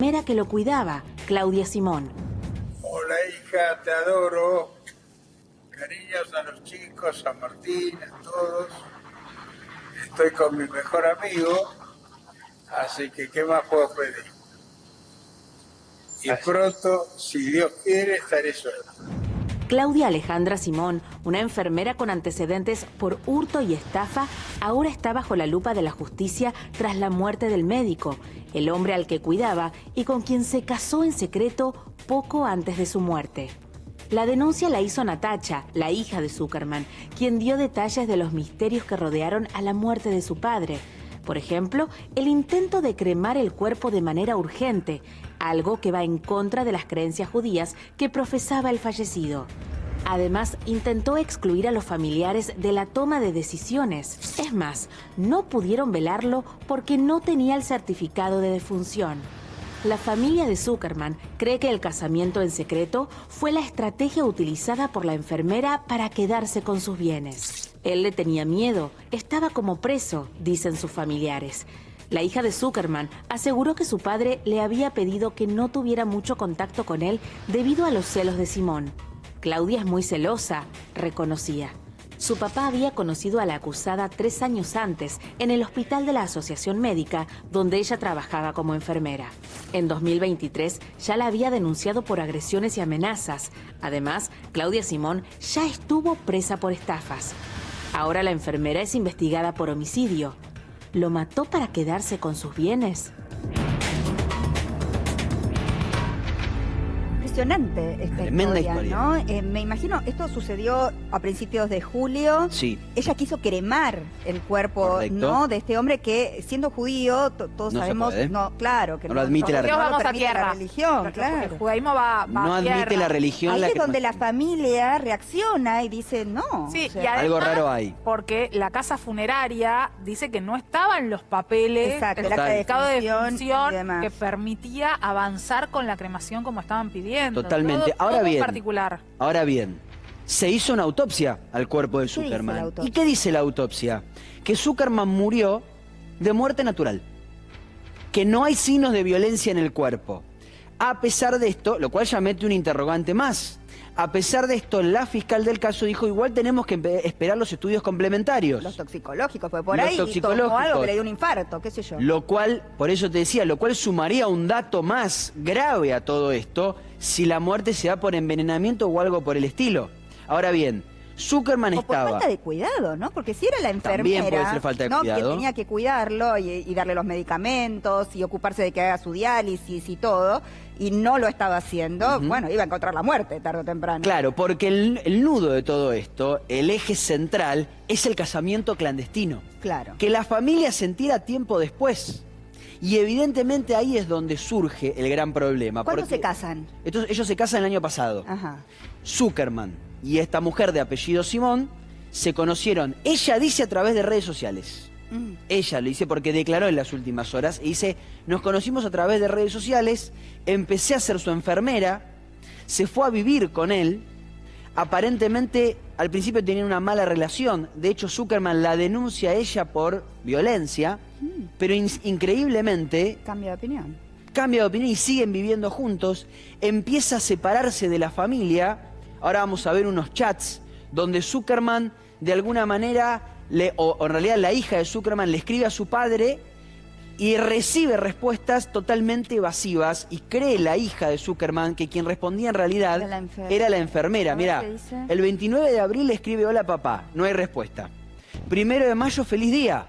enfermera que lo cuidaba, Claudia Simón. Hola hija, te adoro. Cariños a los chicos, a Martín, a todos. Estoy con mi mejor amigo, así que ¿qué más puedo pedir? Y pronto, si Dios quiere, estaré sola. Claudia Alejandra Simón, una enfermera con antecedentes por hurto y estafa, ahora está bajo la lupa de la justicia tras la muerte del médico, el hombre al que cuidaba y con quien se casó en secreto poco antes de su muerte. La denuncia la hizo Natacha, la hija de Zuckerman, quien dio detalles de los misterios que rodearon a la muerte de su padre. Por ejemplo, el intento de cremar el cuerpo de manera urgente, algo que va en contra de las creencias judías que profesaba el fallecido. Además, intentó excluir a los familiares de la toma de decisiones. Es más, no pudieron velarlo porque no tenía el certificado de defunción. La familia de Zuckerman cree que el casamiento en secreto fue la estrategia utilizada por la enfermera para quedarse con sus bienes. Él le tenía miedo, estaba como preso, dicen sus familiares. La hija de Zuckerman aseguró que su padre le había pedido que no tuviera mucho contacto con él debido a los celos de Simón. Claudia es muy celosa, reconocía. Su papá había conocido a la acusada 3 años antes en el hospital de la Asociación Médica, donde ella trabajaba como enfermera. En 2023 ya la había denunciado por agresiones y amenazas. Además, Claudia Simón ya estuvo presa por estafas. Ahora la enfermera es investigada por homicidio. ¿Lo mató para quedarse con sus bienes? Impresionante esta Tremenda historia, ¿no? Me imagino, esto sucedió a principios de julio. Sí. Ella quiso cremar el cuerpo, Correcto. ¿no? De este hombre que, siendo judío, todos No se sabemos, puede. no, claro, que No lo admite la no religión. lo Vamos a permite tierra. la religión, El claro. judaísmo va No a admite tierra. la religión. Ahí la es que donde la familia reacciona y dice no. Sí, o sea, y además, algo raro hay. porque la casa funeraria dice que no estaban los papeles, Exacto, el el acta de certificado de defunción defunción y demás. que permitía avanzar con la cremación como estaban pidiendo. Totalmente. Todo Ahora muy bien, particular. Ahora bien, se hizo una autopsia al cuerpo de ¿Qué dice Zuckerman. la autopsia? ¿Y qué dice la autopsia? Que Zuckerman murió de muerte natural. Que no hay signos de violencia en el cuerpo. A pesar de esto, lo cual ya mete un interrogante más. A pesar de esto, la fiscal del caso dijo, igual tenemos que esperar los estudios complementarios. los toxicológicos, porque por Los ahí tomó toxicológicos. algo que le dio un infarto, qué sé yo. Lo cual, por eso te decía, lo cual sumaría un dato más grave a todo esto si la muerte se da por envenenamiento o algo por el estilo. Ahora bien, Zuckerman O por estaba... falta de cuidado, ¿no? Porque si era la También enfermera, puede ser falta de ¿no? cuidado. que tenía que cuidarlo y darle los medicamentos y ocuparse de que haga su diálisis y todo, y no lo estaba haciendo, bueno, iba a encontrar la muerte tarde o temprano. Claro, porque el nudo de todo esto, el eje central, es el casamiento clandestino. Claro. Que la familia se entera tiempo después. Y evidentemente ahí es donde surge el gran problema. ¿Cuándo porque se casan? Entonces, ellos se casan el año pasado. Ajá. Zuckerman y esta mujer de apellido Simón se conocieron, ella dice a través de redes sociales. Ella lo dice porque declaró en las últimas horas y dice, nos conocimos a través de redes sociales, empecé a ser su enfermera, se fue a vivir con él, aparentemente al principio tenían una mala relación, de hecho Zuckerman la denuncia a ella por violencia, pero increíblemente Cambio de opinión. cambia de opinión y siguen viviendo juntos, empieza a separarse de la familia. Ahora vamos a ver unos chats donde Zuckerman de alguna manera, o en realidad la hija de Zuckerman le escribe a su padre y recibe respuestas totalmente evasivas y cree la hija de Zuckerman que quien respondía en realidad era la enfermera. A ver, Mirá, ¿qué dice? el 29 de abril le escribe hola papá, no hay respuesta. 1 de mayo feliz día,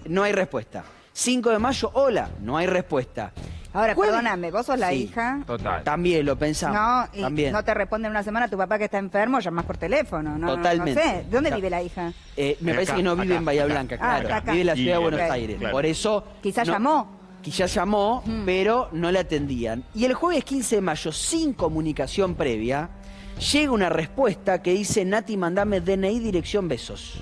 no hay respuesta. 5 de mayo hola, no hay respuesta. Ahora, Jueves- perdóname, vos sos la Sí. hija. Total. También lo pensamos. No, y también. no te responde en una semana tu papá que está enfermo, llamás por teléfono. No, Totalmente. No sé. ¿Dónde Ya. vive la hija? Me parece Acá, que no vive acá, en Bahía acá. Blanca, Ah, claro. está acá. Vive en la ciudad de Y, Buenos ok, Aires. claro. Por eso... Quizás llamó. Quizás llamó, pero no la atendían. Y el jueves 15 de mayo, sin comunicación previa, llega una respuesta que dice, Nati, mandame DNI, dirección, besos.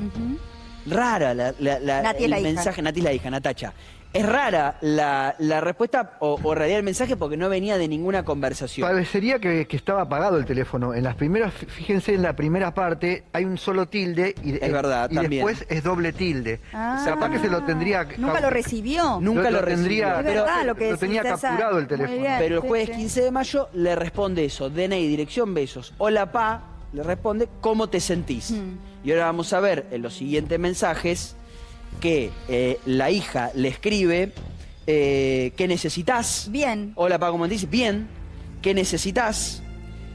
Rara Nati es el la hija. mensaje, Nati es la hija, Natacha. Es rara la respuesta o en realidad el mensaje porque no venía de ninguna conversación. Parecería que estaba apagado el teléfono. En las primeras, fíjense, en la primera parte hay un solo tilde y, es verdad, y también. Después es doble tilde. Ah, que se lo tendría... Nunca lo recibió. Nunca lo tendría, Es verdad lo que lo tenía decís, capturado el César. teléfono. Muy bien, Pero el sí, jueves sí. 15 de mayo le responde eso, DNI, dirección, besos. Hola, pa, le responde, ¿cómo te sentís? Y ahora vamos a ver en los siguientes mensajes que la hija le escribe, ¿qué necesitas? Bien. Hola, pa, ¿cómo te dices? Bien. ¿Qué necesitas?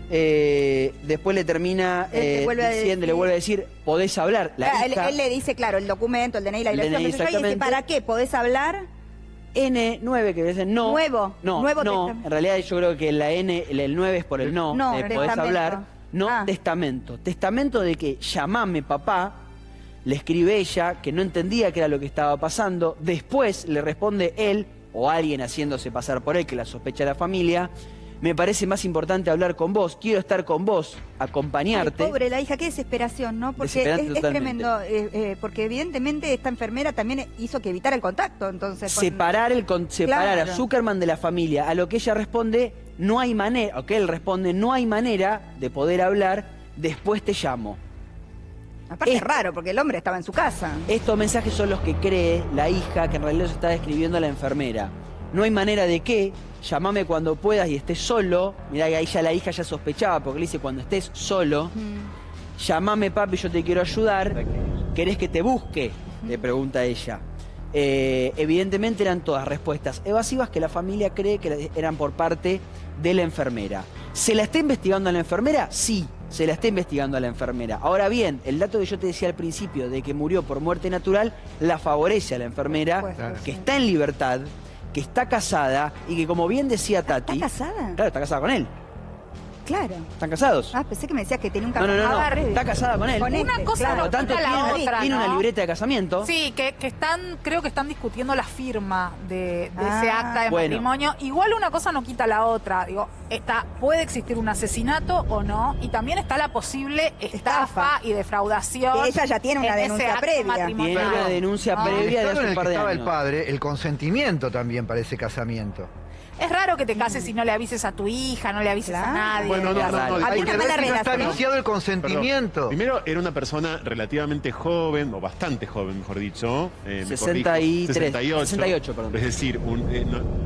Después le termina Él te vuelve a diciendo, decir- le vuelve a decir, podés hablar. La Claro, hija, él le dice, claro, el documento, el DNI, la El dirección, DNI, qué sé yo, y dice, exactamente. ¿para qué? ¿Podés hablar? N9, que dicen no. Nuevo, No, nuevo no. testamento. En realidad yo creo que la N, el 9 es por el no. No, podés testamento. hablar. No, Ah. testamento. Testamento de que llamame papá. Le escribe ella, que no entendía qué era lo que estaba pasando. Después le responde él, o alguien haciéndose pasar por él, que la sospecha la familia. Me parece más importante hablar con vos. Quiero estar con vos, acompañarte. Ay, pobre la hija, qué desesperación, ¿no? Porque Desesperante es totalmente. tremendo, porque evidentemente esta enfermera también hizo que evitara el contacto, entonces. con- Separar separar Claro. a Zuckerman de la familia, a lo que ella responde, no hay manera, o que él responde, no hay manera de poder hablar, después te llamo. Aparte es Esto- raro, porque el hombre estaba en su casa. Estos mensajes son los que cree la hija, que en realidad los está describiendo la enfermera. No hay manera de qué, llamame cuando puedas y estés solo. Mirá que ahí ya la hija ya sospechaba, porque le dice, cuando estés solo, llamame papi, yo te quiero ayudar. ¿Querés que te busque? Le pregunta ella. Evidentemente eran todas respuestas evasivas que la familia cree que eran por parte de la enfermera. ¿Se la está investigando a la enfermera? Sí, se la está investigando a la enfermera. Ahora bien, el dato que yo te decía al principio de que murió por muerte natural la favorece a la enfermera, Por supuesto, que sí. está en libertad, que está casada y que, como bien decía Tati... ¿Está casada? Claro, está casada con él. Claro. ¿Están casados? Ah, pensé que me decías que tenía un No, no, no, casamiento no. previo. Está casada con él. Con Una este, cosa claro. no Por lo tanto, quita la otra, tiene una ¿no? libreta de casamiento. Sí, que creo que están discutiendo la firma de ese Ah, acta de bueno. matrimonio. Igual una cosa no quita la otra. Digo, puede existir un asesinato o no, y también está la posible estafa y defraudación. Que ella ya tiene una en ese denuncia acto previa. matrimonial. Tiene una denuncia Ah. El previa de estado hace en un el par que de estaba años. el padre, el consentimiento también para ese casamiento. Es raro que te cases si no le avises a tu hija, no le avises a Claro. nadie. Bueno, no, Es raro. no, Había Hay una que mala ver si no está relación. viciado el Perdón. consentimiento. Primero, era una persona relativamente joven, o bastante joven, mejor dicho. Me 63, corrijo, 68, perdón. Es decir,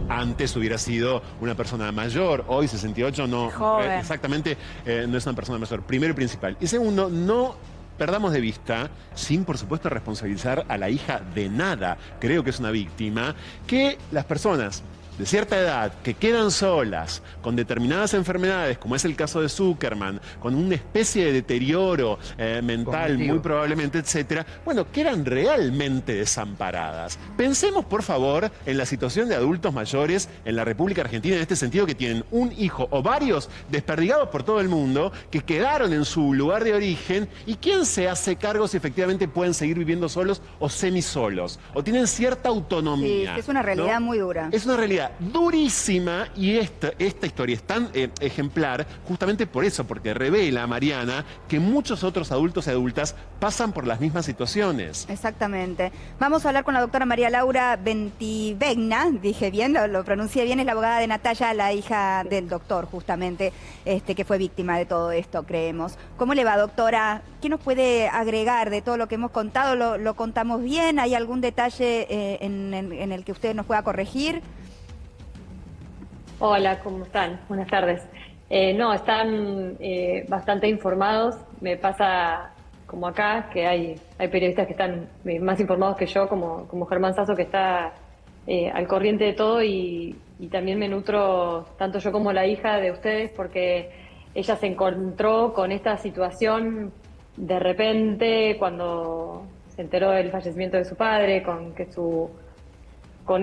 antes hubiera sido una persona mayor, hoy 68 no. Joven. Exactamente, no es una persona mayor. Primero y principal. Y segundo, no perdamos de vista, sin por supuesto responsabilizar a la hija de nada, creo que es una víctima, que las personas de cierta edad que quedan solas con determinadas enfermedades, como es el caso de Zuckerman, con una especie de deterioro mental Cognitivo. muy probablemente, etcétera, bueno, quedan realmente desamparadas. Pensemos, por favor, en la situación de adultos mayores en la República Argentina, en este sentido, que tienen un hijo o varios desperdigados por todo el mundo, que quedaron en su lugar de origen, y quién se hace cargo si efectivamente pueden seguir viviendo solos o semisolos, o tienen cierta Sí, autonomía. es una realidad ¿no? muy dura. Es una realidad durísima, y esta historia es tan ejemplar justamente por eso, porque revela a Mariana que muchos otros adultos y adultas pasan por las mismas situaciones. Exactamente. Vamos a hablar con la doctora María Laura Bentivegna, dije bien, lo pronuncié bien, es la abogada de Natalia, la hija del doctor, justamente, que fue víctima de todo esto, creemos. ¿Cómo le va, doctora? ¿Qué nos puede agregar de todo lo que hemos contado? ¿Lo contamos bien? ¿Hay algún detalle en el que usted nos pueda corregir? Hola, ¿cómo están? Buenas tardes. No, están bastante informados. Me pasa como acá, que hay periodistas que están más informados que yo, como Germán Sasso, que está al corriente de todo, y también me nutro, tanto yo como la hija de ustedes, porque ella se encontró con esta situación de repente cuando se enteró del fallecimiento de su padre, con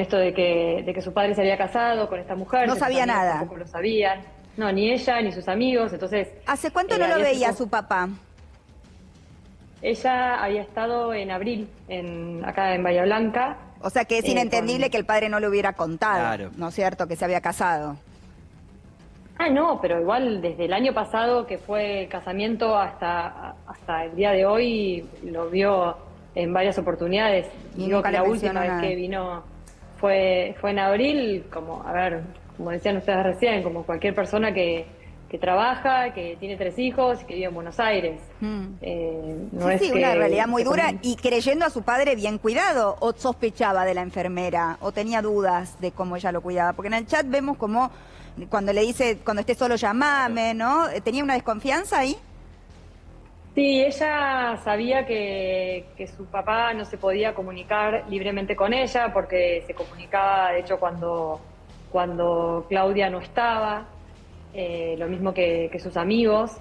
esto de que su padre se había casado con esta mujer. No que sus sabía amigos nada. Tampoco lo sabían. No, ni ella ni sus amigos. Entonces, ¿Hace cuánto no lo había veía sido- su papá? Ella había estado en abril, acá en Bahía Blanca. O sea que es inentendible con- que el padre no le hubiera contado, Claro. ¿no es cierto? Que se había casado. Ah, no, pero igual desde el año pasado, que fue el casamiento, hasta el día de hoy, lo vio en varias oportunidades. Y Digo nunca que le la mencionó última vez nada. que vino fue en abril, como, a ver, como decían ustedes recién, como cualquier persona que trabaja, que tiene 3 hijos y que vive en Buenos Aires. No es sí, que una realidad muy dura, y creyendo a su padre bien cuidado, o sospechaba de la enfermera, o tenía dudas de cómo ella lo cuidaba, porque en el chat vemos como cuando le dice, cuando esté solo llamame, ¿no? ¿Tenía una desconfianza ahí? Sí, ella sabía que su papá no se podía comunicar libremente con ella, porque se comunicaba, de hecho, cuando Claudia no estaba, lo mismo que sus amigos.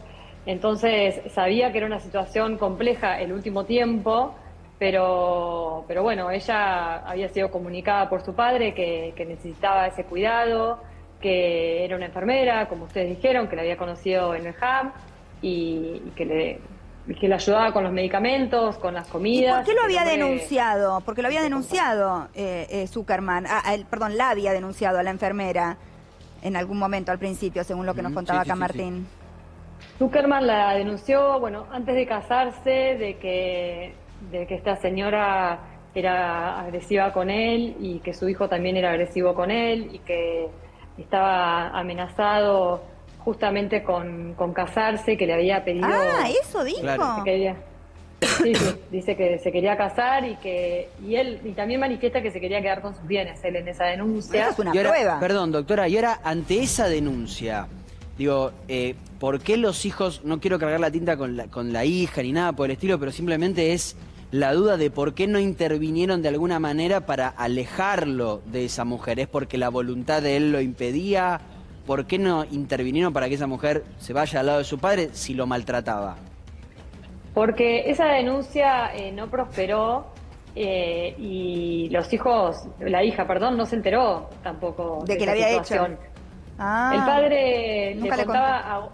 Entonces sabía que era una situación compleja el último tiempo, pero bueno, ella había sido comunicada por su padre que necesitaba ese cuidado, que era una enfermera, como ustedes dijeron, que la había conocido en el HAM y que le ayudaba con los medicamentos, con las comidas. ¿Y por qué lo había hombre... denunciado? Porque lo había denunciado Zuckerman, la había denunciado a la enfermera en algún momento al principio, según lo que nos contaba acá Martín. Zuckerman la denunció, bueno, antes de casarse, de que esta señora era agresiva con él y que su hijo también era agresivo con él y que estaba amenazado justamente con casarse, que le había pedido... Ah, ¿eso dijo? Claro. Sí, dice que se quería casar y él también manifiesta que se quería quedar con sus bienes, él en esa denuncia. Eso es una Y ahora, prueba. perdón, doctora, y ahora ante esa denuncia, digo, ¿por qué los hijos, no quiero cargar la tinta con la hija ni nada por el estilo, pero simplemente es la duda de por qué no intervinieron de alguna manera para alejarlo de esa mujer? ¿Es porque la voluntad de él lo impedía? ¿Por qué no intervinieron para que esa mujer se vaya al lado de su padre si lo maltrataba? Porque esa denuncia no prosperó y los hijos, la hija, perdón, no se enteró tampoco de que esa la había situación. hecho. Ah, El padre le nunca le contaba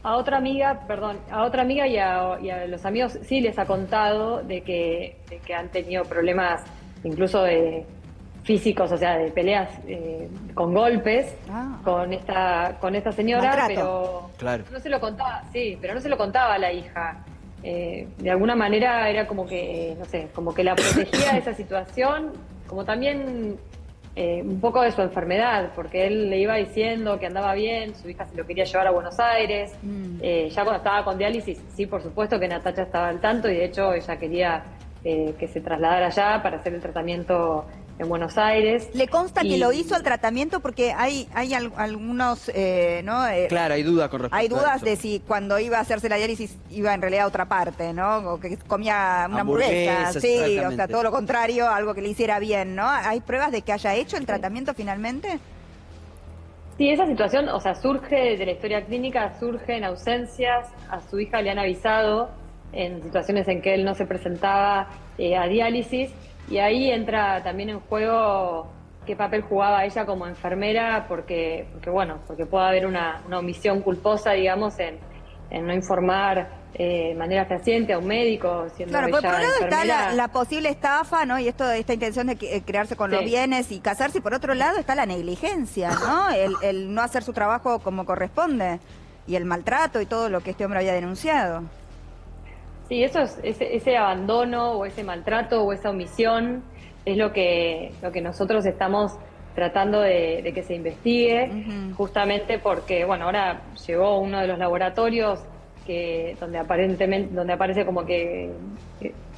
a otra amiga, y a los amigos sí les ha contado de que han tenido problemas incluso de físicos, o sea, de peleas con golpes con esta señora, maltrato. pero Claro. no se lo contaba, sí, pero no se lo contaba a la hija. De alguna manera era como que, no sé, como que la protegía de esa situación, como también un poco de su enfermedad, porque él le iba diciendo que andaba bien, su hija se lo quería llevar a Buenos Aires, ya cuando estaba con diálisis, sí, por supuesto que Natacha estaba al tanto y de hecho ella quería que se trasladara allá para hacer el tratamiento en Buenos Aires. ¿Le consta que lo hizo el tratamiento? Porque hay algunos, ¿no? Claro, hay dudas con respecto hay a dudas eso. de si cuando iba a hacerse la diálisis iba en realidad a otra parte, ¿no? O que comía una hamburguesa. Hamburguesas, Sí, o sea, exactamente. todo lo contrario, algo que le hiciera bien, ¿no? ¿Hay pruebas de que haya hecho el tratamiento finalmente? Sí, esa situación, o sea, surge de la historia clínica, surge en ausencias, a su hija le han avisado en situaciones en que él no se presentaba a diálisis, y ahí entra también en juego qué papel jugaba ella como enfermera, porque puede haber una omisión culposa, digamos, en no informar de manera fehaciente a un médico, siendo Claro, ella por un lado enfermera. está la posible estafa, ¿no? Y esta intención de crearse con los bienes y casarse, y por otro lado está la negligencia, ¿no? El no hacer su trabajo como corresponde, y el maltrato y todo lo que este hombre había denunciado. Sí, eso es ese abandono o ese maltrato o esa omisión es lo que nosotros estamos tratando de que se investigue, justamente porque, bueno, ahora llegó uno de los laboratorios donde aparece como que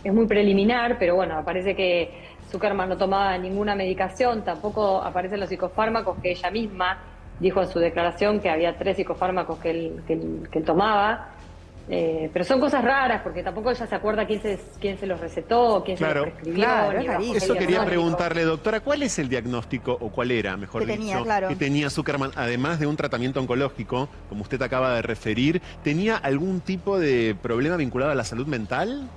es muy preliminar, pero bueno, aparece que Zuckerman no tomaba ninguna medicación, tampoco aparecen los psicofármacos que ella misma dijo en su declaración que había 3 psicofármacos que él tomaba. Pero son cosas raras porque tampoco ella se acuerda quién se los recetó, quién se los prescribió. Claro, ni es bajo rarísimo. qué Eso quería diagnóstico. preguntarle, doctora, ¿cuál es el diagnóstico, o cuál era, mejor Que dicho, tenía, claro. que tenía Zuckerman, además de un tratamiento oncológico, como usted acaba de referir? ¿Tenía algún tipo de problema vinculado a la salud mental?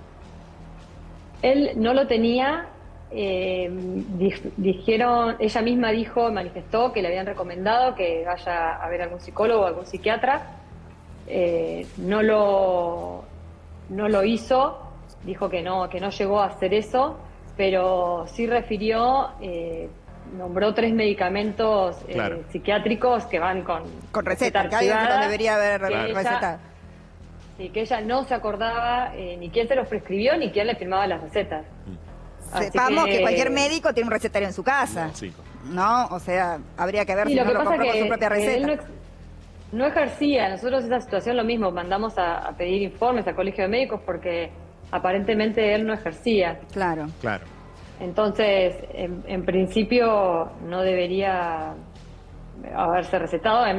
Él no lo tenía. Dijeron, ella misma manifestó que le habían recomendado que vaya a ver a algún psicólogo o algún psiquiatra. No lo hizo, dijo que no llegó a hacer eso, pero sí refirió, nombró 3 medicamentos Claro. psiquiátricos que van con receta, que hay archivada, donde debería haber que ella- receta. Sí, que ella no se acordaba ni quién se los prescribió ni quién le firmaba las recetas. Así sepamos que cualquier médico tiene un recetario en su casa. Sí. ¿No? O sea, habría que ver Y si lo no que lo pasa compró con que su propia receta. él no ejercía. Nosotros esa situación lo mismo, mandamos a pedir informes al Colegio de Médicos porque aparentemente él no ejercía. Claro. Claro. Entonces, en principio no debería haberse recetado. Además,